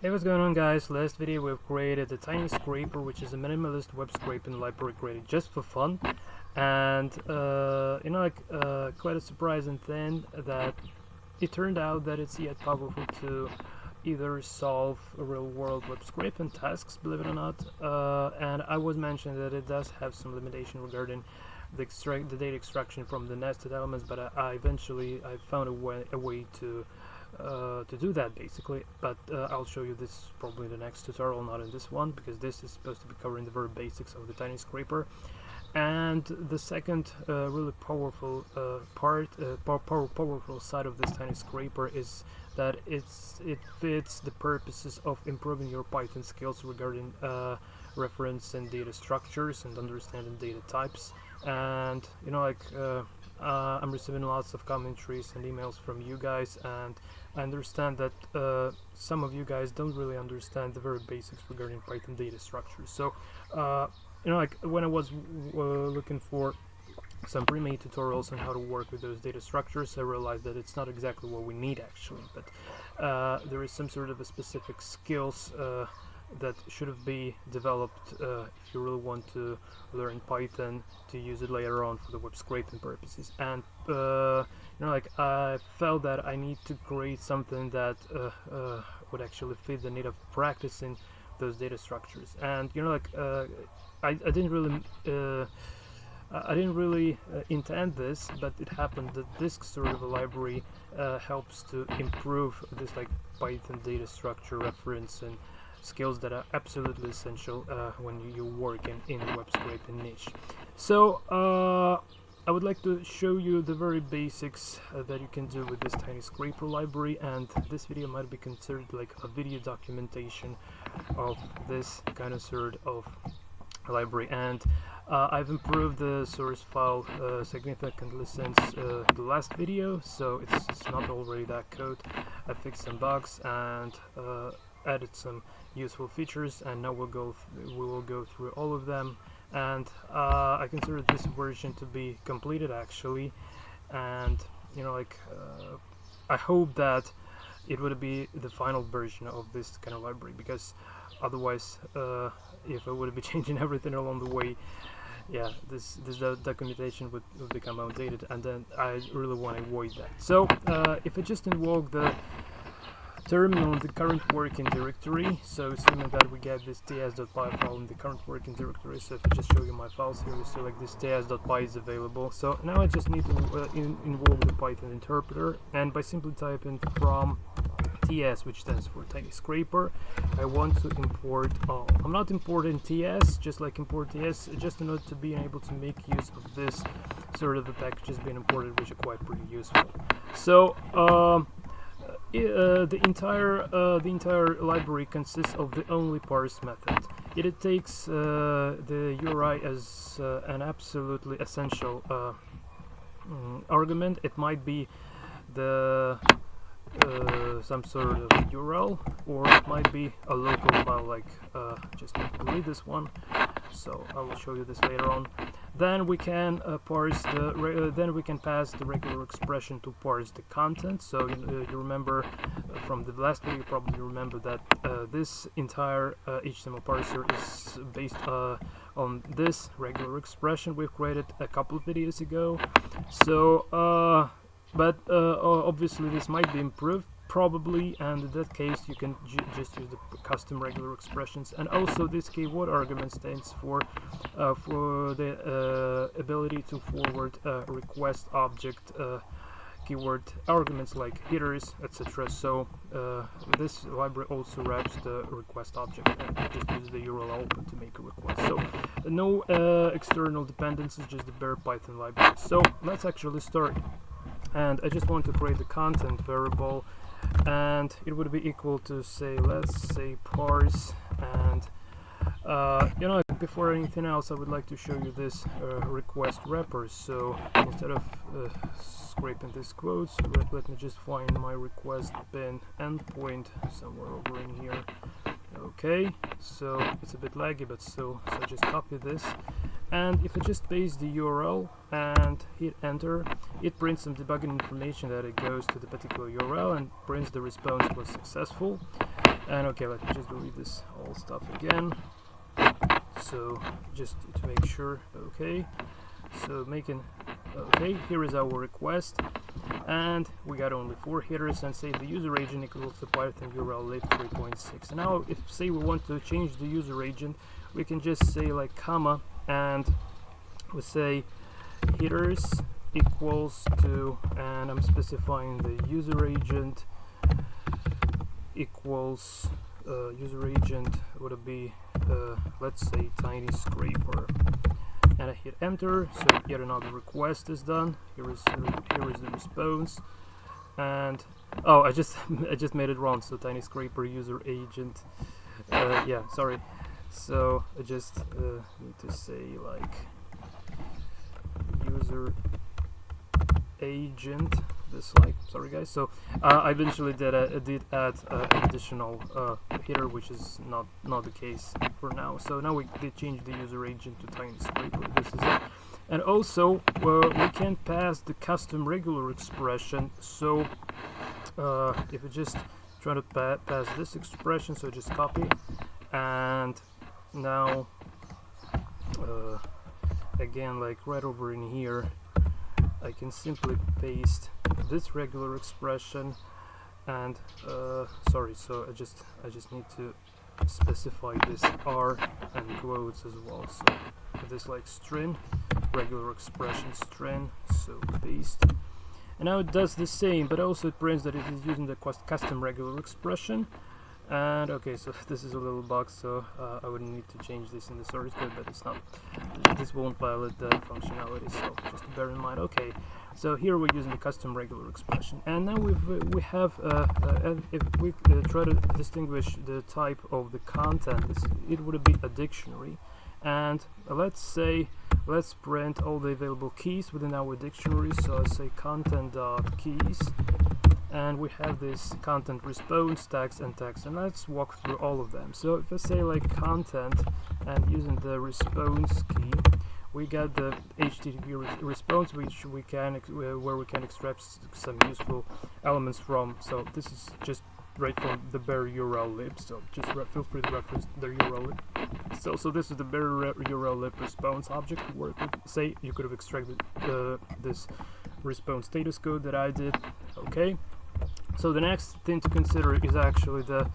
Hey, what's going on, guys? Last video we've created a tiny scraper, which is a minimalist web scraping library created just for fun, and quite a surprising thing that it turned out that it's yet powerful to either solve real-world web scraping tasks, believe it or not, and I was mentioning that it does have some limitation regarding the data extraction from the nested elements, but I eventually found a way to do that basically, but I'll show you this probably in the next tutorial, not in this one, because this is supposed to be covering the very basics of the tiny scraper. And the second really powerful powerful side of this tiny scraper is that it fits the purposes of improving your Python skills regarding reference and data structures and understanding data types. And I'm receiving lots of commentaries and emails from you guys, and I understand that some of you guys don't really understand the very basics regarding Python data structures. So when I was looking for some pre-made tutorials on how to work with those data structures, I realized that it's not exactly what we need actually, but there is some sort of a specific skills that should be developed if you really want to learn Python to use it later on for the web scraping purposes. And I felt that I need to create something that would actually fit the need of practicing those data structures. And I didn't really intend this, but it happened that this sort of a library helps to improve this Python data structure reference and skills that are absolutely essential when you work in the web scraping niche. So I would like to show you the very basics that you can do with this tiny scraper library, and this video might be considered like a video documentation of this kind of sort of library. And I've improved the source file significantly since the last video, so it's not already that code. I fixed some bugs and added some useful features, and now we will go through all of them. And I consider this version to be completed actually, and I hope that it would be the final version of this kind of library, because otherwise if I would be changing everything along the way, yeah, this documentation would become outdated, and then I really want to avoid that. So if I just invoke the terminal in the current working directory, so assuming that we get this ts.py file in the current working directory, so if I just show you my files here, you see this ts.py is available. So now I just need to invoke the Python interpreter, and by simply typing from ts, which stands for tiny scraper, I want to import all. I'm not importing ts, just like import ts, just in order to be able to make use of this sort of the packages being imported, which are quite pretty useful. So the entire library consists of the only parse method. It takes the URI as an absolutely essential argument. It might be the some sort of URL, or it might be a local file, like just delete this one. So I will show you this later on. Then we can then we can pass the regular expression to parse the content. So you remember from the last video, you probably remember that this entire HTML parser is based on this regular expression we've created a couple of videos ago. So but obviously this might be improved probably, and in that case you can just use the custom regular expressions. And also this keyword argument stands for the ability to forward request object keyword arguments like headers, etc. So this library also wraps the request object and just uses the URL open to make a request. So no external dependencies, just the bare Python library. So let's actually start. And I just want to create the content variable, and it would be equal to, say, let's say parse. And before anything else, I would like to show you this request wrapper. So instead of scraping these quotes, let me just find my request bin endpoint somewhere over in here. Okay, so it's a bit laggy, but still, so just copy this, and if I just paste the URL and hit enter, it prints some debugging information that it goes to the particular URL and prints the response was successful. And okay, let me just delete this whole stuff again. So just to make sure. Okay, so making okay, here is our request, and we got only 4 headers, and say the user agent equals the Python URL lib 3.6. And now if say we want to change the user agent, we can just say like comma, and we say headers equals to, and I'm specifying the user agent equals user agent would be let's say tiny scraper, and I hit enter. So yet another request is done. Here is the response, and oh, I just made it wrong. So tiny scraper user agent. Yeah, sorry. So I just need to say like user agent. This like sorry guys. So I eventually did add an additional header, which is not the case for now. So now we did change the user agent to tiny scraper. This is it. And also we can pass the custom regular expression. So if we just try to pass this expression, so just copy, and now again like right over in here I can simply paste this regular expression, and sorry, so I just need to specify this R and quotes as well. So this like string regular expression string, so paste, and now it does the same, but also it prints that it is using the custom regular expression. And okay, so this is a little bug, so I would need to change this in the source code, but it's not, this won't violate the functionality, so just bear in mind. Okay, so here we're using the custom regular expression, and now we have if we try to distinguish the type of the content, it would be a dictionary, and let's print all the available keys within our dictionary. So I say content.keys, and we have this content response, text, and text, and let's walk through all of them. So if I say like content, and using the response key, we got the HTTP response, which we can where we can extract some useful elements from. So this is just right from the bare URL lib. So just feel free to reference the URL lib. So this is the bare URL lib response object to work with. Say you could have extracted this response status code that I did. Okay. So the next thing to consider is actually the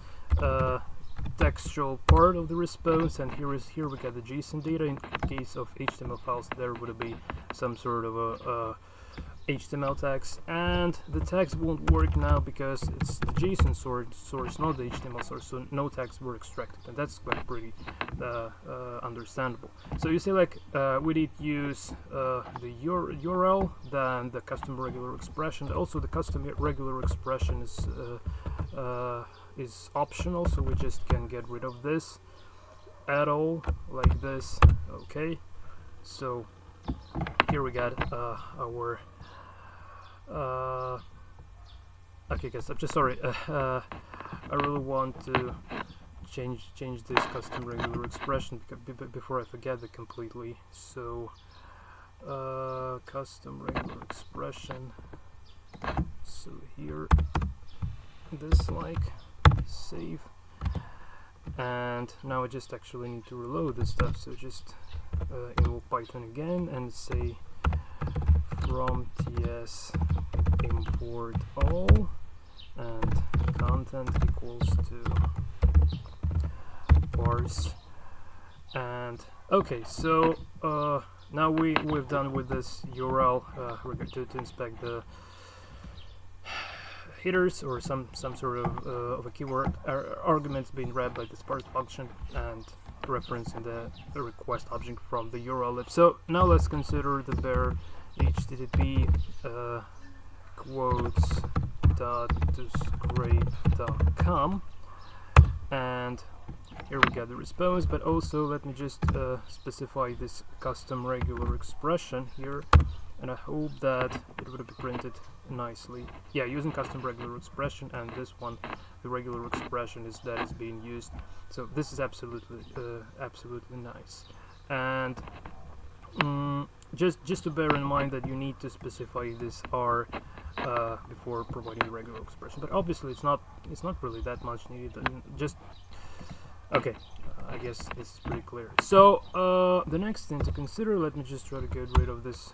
textual part of the response, and here we got the JSON data. In case of HTML files, there would be some sort of a HTML text, and the text won't work now because it's the JSON source, not the HTML source, so no text were extracted, and that's quite pretty understandable. So you see, like we did use the URL, then the custom regular expression. Also, the custom regular expression is optional, so we just can get rid of this at all, like this. Okay, so here we got our okay guys, I'm just sorry, I really want to change this custom regular expression before I forget it completely. So custom regular expression, so here this like save, and now I just actually need to reload this stuff. So just invoke Python again and say from ts import all, and content equals to parse. And okay, so now we've done with this URL. We're going to inspect the headers or some sort of a keyword arguments being read by this parse function, and referencing the request object from the URL lib. So now let's consider the bare HTTP quotes dot to scrape.com, and here we got the response. But also let me just specify this custom regular expression here, and I hope that it would be printed nicely. Yeah, using custom regular expression, and this one, the regular expression is being used. So this is absolutely nice. And just to bear in mind that you need to specify this R before providing the regular expression. But obviously it's not really that much needed. And just okay, I guess this is pretty clear. So the next thing to consider, let me just try to get rid of this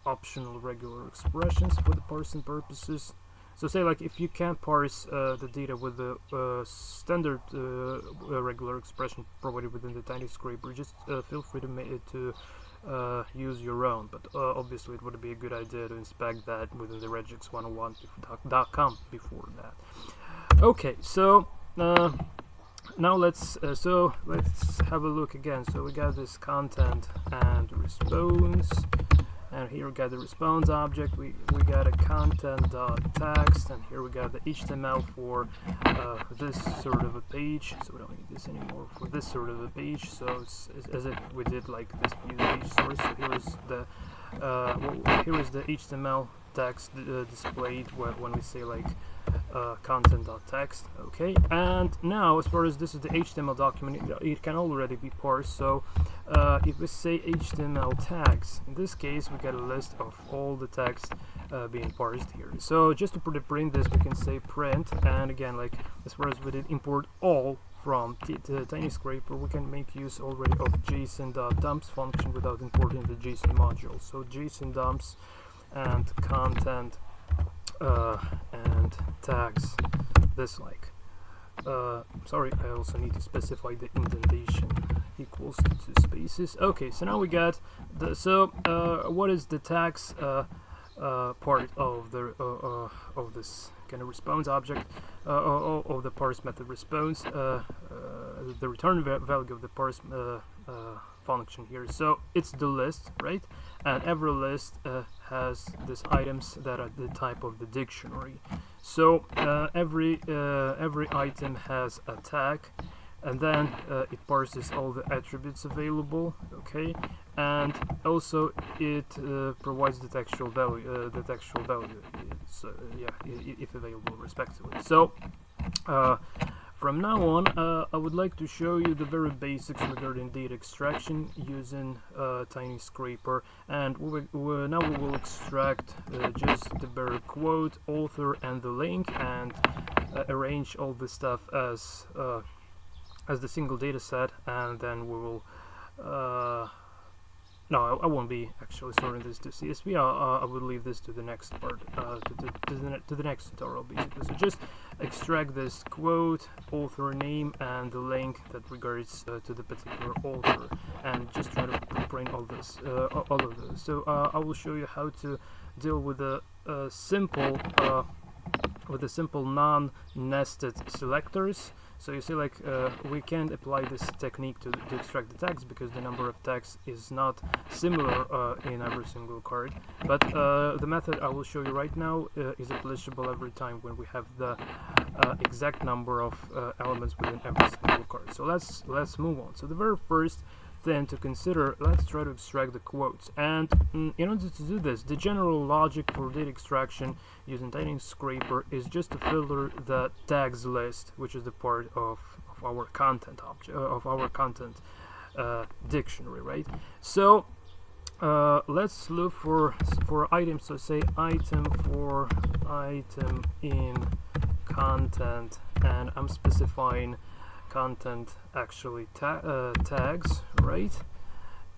optional regular expressions for the parsing purposes. So say like if you can't parse the data with the standard regular expression provided within the tiny scraper, just feel free to use your own. But obviously it would be a good idea to inspect that within the regex101.com before that. Okay, so now let's have a look again. So we got this content and response. And here we got the response object, we got a content.text, and here we got the HTML for this sort of a page, so we don't need this anymore for this sort of a page. So it's as if we did like this view page source. So here is the HTML text displayed when we say like content.text. Okay, and now as far as this is the HTML document, it can already be parsed. So if we say HTML tags, in this case we get a list of all the text being parsed here. So just to print this, we can say print, and again, like as far as we did import all from the tiny scraper, we can make use already of json.dumps function without importing the JSON module. So JSON dumps and content and tags this like. Sorry, I also need to specify the indentation equals to 2 spaces. Okay, so now we got the what is the tags part of the of this kind of response object of the parse method response, the return value of the parse function here. So it's the list, right? And every list has these items that are the type of the dictionary. So every item has a tag, and then it parses all the attributes available. Okay, and also it provides the textual value, so yeah, if available, respectively. So from now on, I would like to show you the very basics regarding data extraction using Tiny Scraper, and now we will extract just the bare quote, author, and the link, and arrange all this stuff as the single data set, and then we will no, I won't be actually sorting this to CSV. I will leave this to the next part, to the next tutorial, basically. So just extract this quote, author name, and the link that regards to the particular author, and just try to print all this, all of those. So I will show you how to deal with a simple non-nested selectors. So you see, like, we can't apply this technique to extract the tags because the number of tags is not similar in every single card. But the method I will show you right now is applicable every time when we have the exact number of elements within every single card. So let's move on. So the very first thing to consider, let's try to extract the quotes. And in order to do this, the general logic for data extraction using Tiny Scraper is just to filter the tags list, which is the part of our content object, of our content dictionary, right? So let's look for items. So say item for item in content, and I'm specifying content actually tags, right?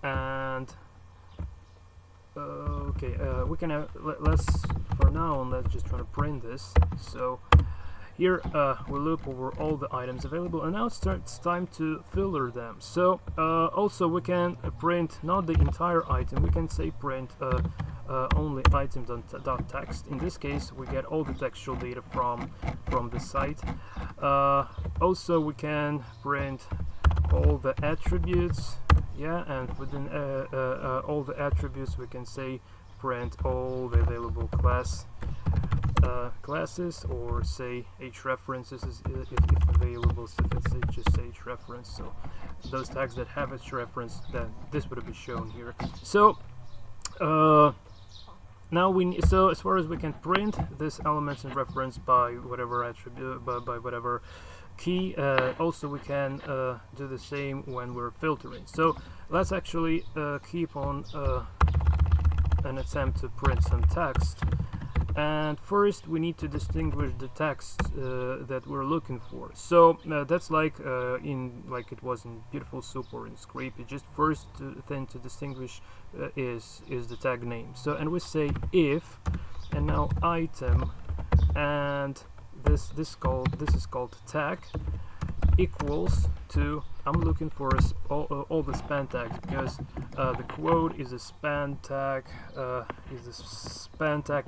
And okay, we can let's for now on, let's just try to print this. So here we loop over all the items available, and now it's time to filter them. So also we can print not the entire item, we can say print only item.text. In this case we get all the textual data from the site. Also we can print all the attributes, yeah, and within all the attributes we can say print all the available classes, or say hrefs if available. So if it's just href, so those tags that have href, then this would be shown here. So now so as far as we can print this elements in reference by whatever attribute, by whatever key, also we can do the same when we're filtering. So let's actually keep on an attempt to print some text, and first we need to distinguish the text that we're looking for. So that's like like it was in Beautiful Soup or in Scrape. It just first thing to distinguish is the tag name. So and we say if, and now item, and this is called tag equals to, I'm looking for all the span tags, because the quote is a span tag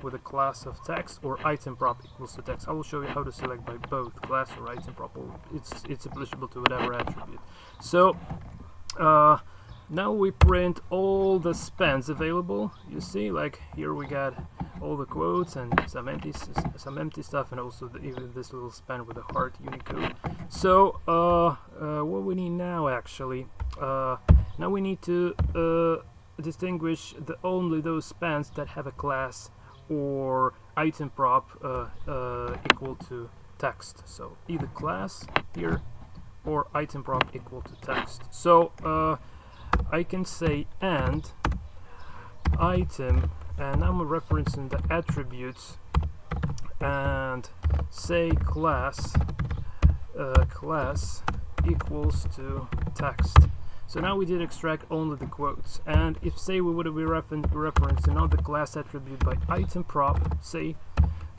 with a class of text, or item prop equals to text. I will show you how to select by both class or item prop, or it's applicable to whatever attribute. So now we print all the spans available. You see, like here we got all the quotes and some empty stuff, and also even this little span with a heart Unicode. So what we need now, actually, now we need to distinguish only those spans that have a class or item prop equal to text. So either class here or item prop equal to text. So I can say and item, and I'm referencing the attributes, and say class equals to text. So now we did extract only the quotes, and if say we would be referencing not the class attribute by item prop, say,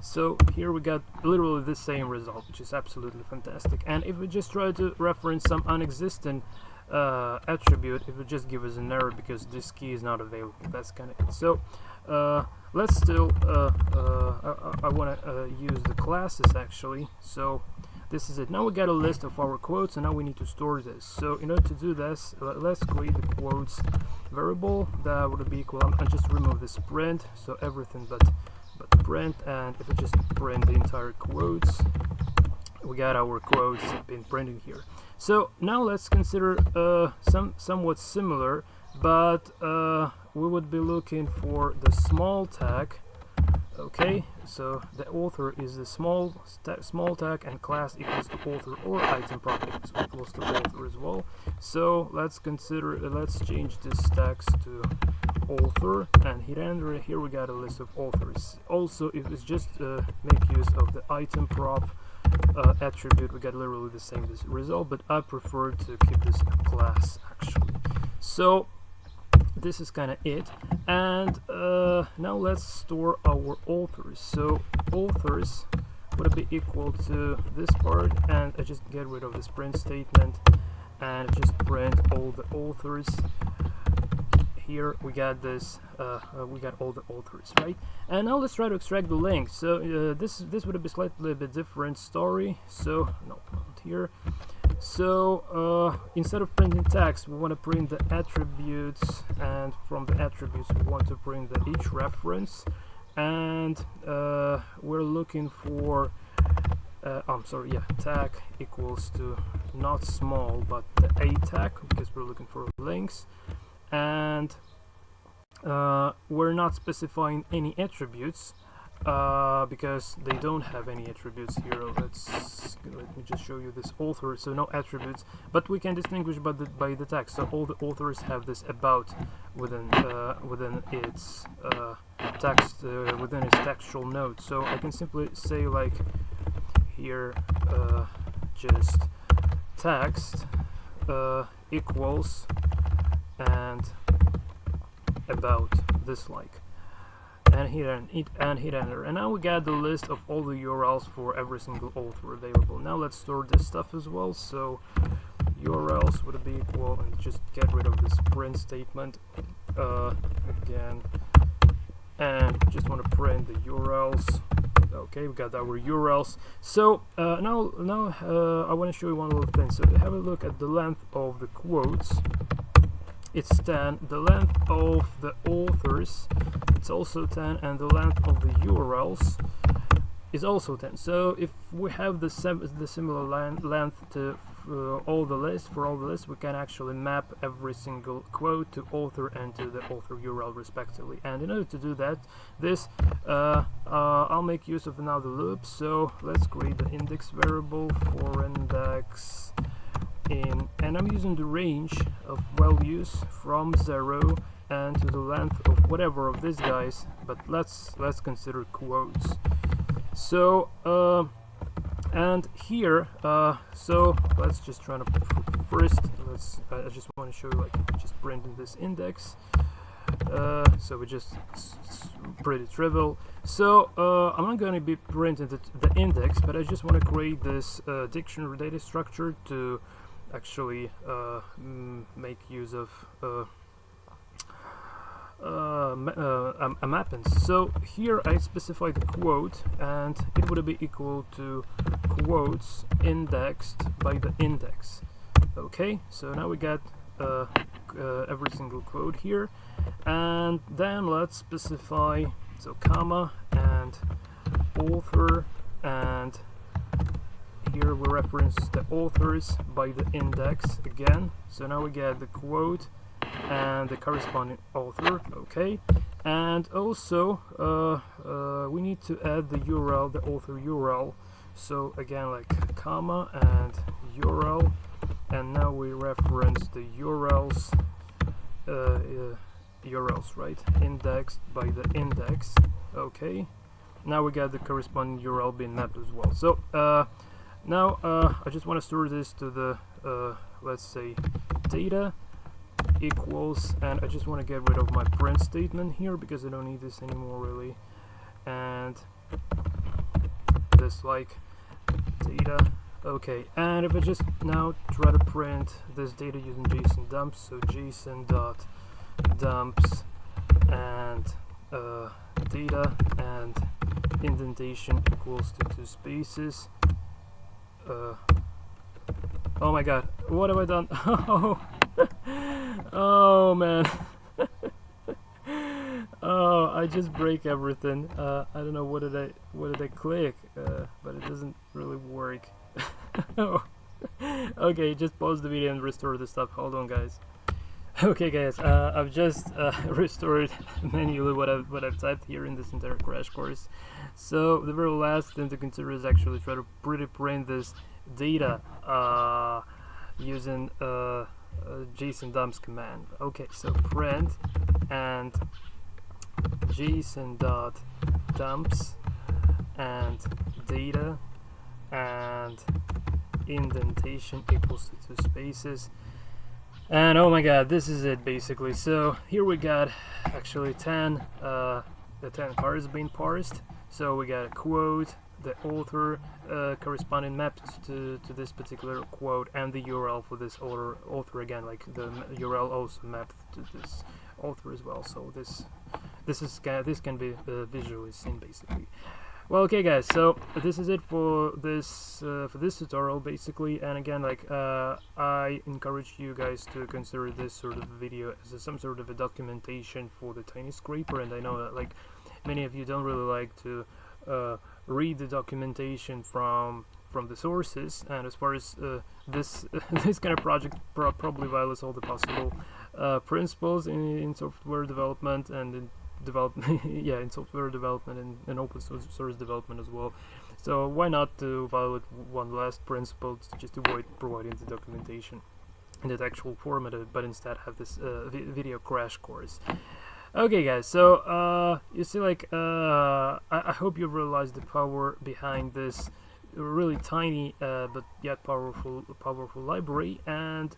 so here we got literally the same result, which is absolutely fantastic. And if we just try to reference some unexistent attribute, it would just give us an error because this key is not available. That's kind of it. So let's still I want to use the classes, actually. So this is it. Now we got a list of our quotes, and now we need to store this. So in order to do this, let's create the quotes variable that would be equal. I'll just remove this print, so everything but print. And if I just print the entire quotes, we got our quotes been printed here. So now let's consider somewhat similar, but we would be looking for the small tag. Okay, so the author is the small tag, and class equals to author, or item prop equals to author as well. So let's change this text to author and hit enter. Here we got a list of authors. Also, if it's just make use of the item prop attribute, we got literally the same result, but I prefer to keep this a class, actually. So this is kind of it. And now let's store our authors. So authors would be equal to this part, and I just get rid of this print statement and just print all the authors. Here we got this, we got all the authors, right? And now let's try to extract the link. So this would be slightly a bit different story. So no, not here. So instead of printing text, we want to print the attributes, and from the attributes we want to print the each reference, and we're looking for tag equals to not small but the a tag, because we're looking for links, and we're not specifying any attributes because they don't have any attributes here. Let me just show you this author. So no attributes, but we can distinguish by the text. So all the authors have this about within its text, within its textual node. So I can simply say, like here, just text equals and about this, like, and hit enter, and now we got the list of all the URLs for every single author available. Now let's store this stuff as well. So URLs would be equal, and just get rid of this print statement again, and just want to print the URLs. Okay, we got our URLs. So now I want to show you one little thing. So have a look at the length of the quotes. It's 10. The length of the authors, it's also 10, and the length of the URLs is also 10. So if we have the similar length to all the lists, we can actually map every single quote to author and to the author URL respectively. And in order to do that, I'll make use of another loop. So let's create the index variable for index in, and I'm using the range of values from 0 and to the length of whatever of these guys, but let's consider quotes. So and here so let's just try to first I just want to show you, like, just printing this index. So we just, it's pretty trivial. So I'm not going to be printing the index, but I just want to create this dictionary data structure to actually make use of a mapping. So here I specify the quote, and it would be equal to quotes indexed by the index. Okay, so now we got every single quote here, and then let's specify, so comma and author, and here we reference the authors by the index again. So now we get the quote and the corresponding author. Okay, and also we need to add the URL, the author URL. So again, like comma and URL, and now we reference the URLs, URLs, right, indexed by the index. Okay, now we got the corresponding URL being mapped as well. So now I just want to store this to the let's say data equals, and I just want to get rid of my print statement here because I don't need this anymore really, and this like data. Okay, and if I just now try to print this data using JSON dumps, so JSON dot dumps and data and indentation equals to 2 spaces. Oh my god, what have I done? Oh man. Oh, I just break everything. I don't know, what did I click, but it doesn't really work. Oh. Okay, just pause the video and restore the stuff. Hold on, guys. Okay, guys, I've just restored manually what I've typed here in this entire crash course. So the very last thing to consider is actually try to print this data using JSON dumps command. Okay, so print and JSON dot dumps and data and indentation equals to 2 spaces. And oh my god, this is it basically. So here we got actually 10 the 10 cards being parsed. So we got a quote, the author corresponding mapped to this particular quote, and the URL for this author again, like the URL also mapped to this author as well. So this can be visually seen basically. Well, okay guys, so this is it for this tutorial basically, and again, like I encourage you guys to consider this sort of video as some sort of a documentation for the tiny scraper. And I know that like many of you don't really like to read the documentation from the sources, and as far as this this kind of project probably violates all the possible principles in software development and in yeah, in software development and open source development as well. So why not to violate one last principle, to just avoid providing the documentation in that actual format, but instead have this video crash course. Okay guys, so you see, like I hope you realized the power behind this really tiny but yet powerful library. And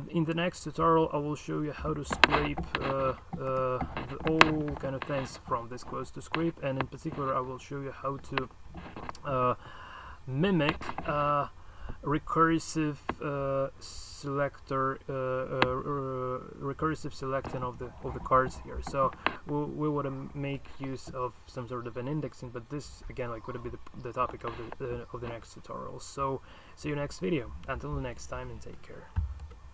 in the next tutorial I will show you how to scrape all kind of things from this close to scrape, and in particular I will show you how to mimic recursive selector, recursive selecting of the cards here. So we want to make use of some sort of an indexing, but this again like would be the topic of the next tutorial. So see you next video. Until the next time, and take care.